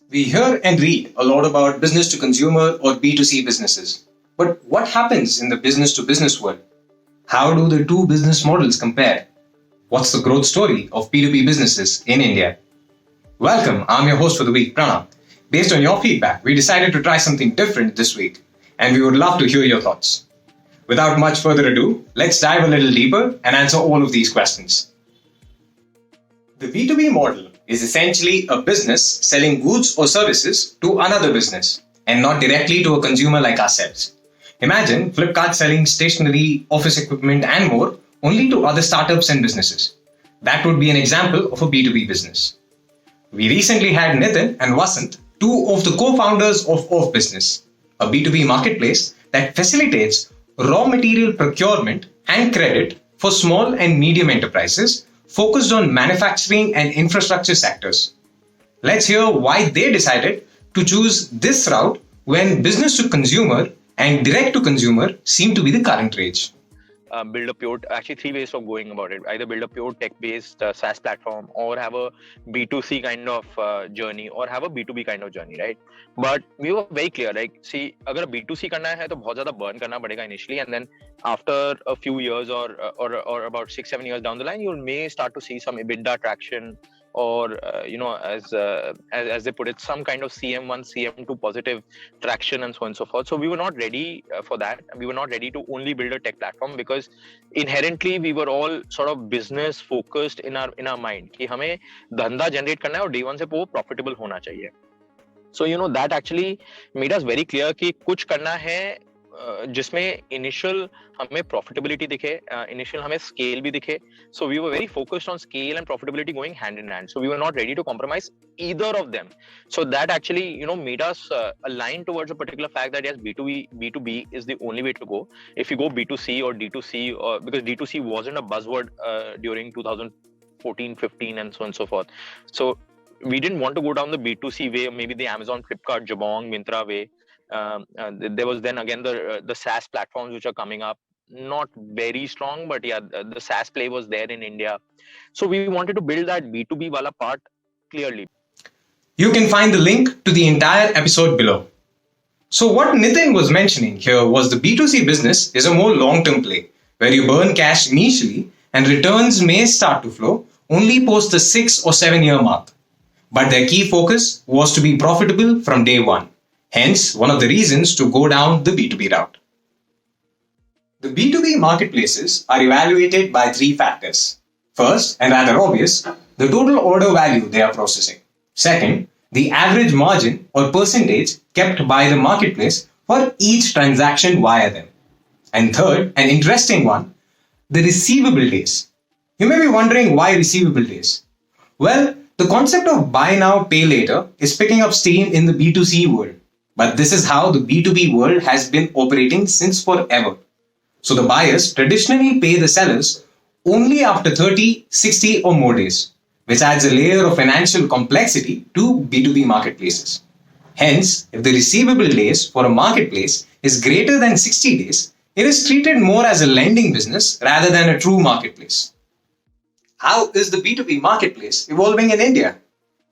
We hear and read a lot about business to consumer or B2C businesses. But what happens in the business to business world? How do the two business models compare? What's the growth story of B2B businesses in India? Welcome, I'm your host for the week, Pranav. Based on your feedback, we decided to try something different this week, and we would love to hear your thoughts. Without much further ado, let's dive a little deeper and answer all of these questions. The B2B model is essentially a business selling goods or services to another business and not directly to a consumer like ourselves. Imagine Flipkart selling stationery, office equipment, and more only to other startups and businesses. That would be an example of a B2B business. We recently had Nitin and Vasant, two of the co-founders of OfBusiness, a B2B marketplace that facilitates raw material procurement and credit for small and medium enterprises focused on manufacturing and infrastructure sectors. Let's hear why they decided to choose this route when business to consumer and direct to consumer seem to be the current rage. Build a pure, actually three ways of going about it. Either build a pure tech-based SaaS platform, or have a B2C kind of journey, or have a B2B kind of journey, right? But we were very clear, like, see, अगर B2C करना है तो बहुत ज़्यादा burn करना पड़ेगा initially, and then after a few years or about 6-7 years down the line, you may start to see some EBITDA traction, or as they put it, some kind of CM1, CM2 positive traction, and so on and so forth. So we were not ready for that. We were not ready to only build a tech platform, because inherently we were all sort of business focused in our mind कि हमें धंधा generate करना है और day one से वो profitable होना चाहिए. So that actually made us very clear कि कुछ करना है जिसमें initial हमें profitability दिखे, initial हमें scale भी दिखे. So we were very focused on scale and profitability going hand in hand. So we were not ready to compromise either of them. So that actually made us align towards a particular fact that yes, B2B is the only way to go. If you go B2C or D2C, because D2C wasn't a buzzword during 2014-15 and so on and so forth. So we didn't want to go down the B2C way, maybe the Amazon, Flipkart, Jabong, Myntra way. There was then again the SaaS platforms which are coming up, not very strong, but yeah, the SaaS play was there in India. So we wanted to build that B2B wala part clearly. You can find the link to the entire episode below. So what Nitin was mentioning here was the B2C business is a more long-term play, where you burn cash initially and returns may start to flow only post the 6 or 7 year mark. But their key focus was to be profitable from day one. Hence, one of the reasons to go down the B2B route. The B2B marketplaces are evaluated by three factors. First, and rather obvious, the total order value they are processing. Second, the average margin or percentage kept by the marketplace for each transaction via them. And third, an interesting one, the receivable days. You may be wondering why receivable days. Well, the concept of buy now, pay later is picking up steam in the B2C world. But this is how the B2B world has been operating since forever. So the buyers traditionally pay the sellers only after 30, 60 or more days, which adds a layer of financial complexity to B2B marketplaces. Hence, if the receivable days for a marketplace is greater than 60 days, it is treated more as a lending business rather than a true marketplace. How is the B2B marketplace evolving in India?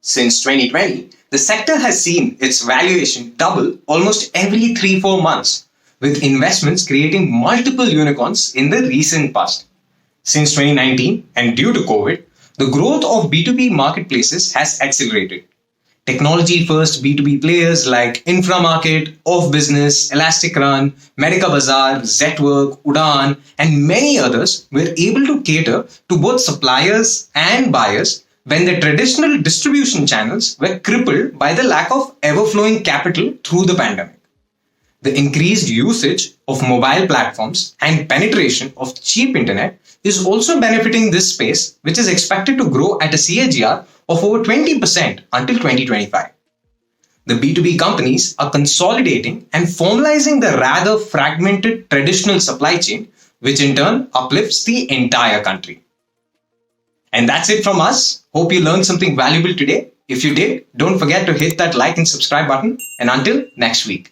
Since 2020, the sector has seen its valuation double almost every 3-4 months, with investments creating multiple unicorns in the recent past. Since 2019, and due to COVID, the growth of B2B marketplaces has accelerated. Technology-first B2B players like Inframarket, OfBusiness, Elastic Run, Medica Bazaar, Zetwork, Udaan, and many others were able to cater to both suppliers and buyers when the traditional distribution channels were crippled by the lack of ever-flowing capital through the pandemic. The increased usage of mobile platforms and penetration of cheap internet is also benefiting this space, which is expected to grow at a CAGR of over 20% until 2025. The B2B companies are consolidating and formalizing the rather fragmented traditional supply chain, which in turn uplifts the entire country. And that's it from us. Hope you learned something valuable today. If you did, don't forget to hit that like and subscribe button. And until next week.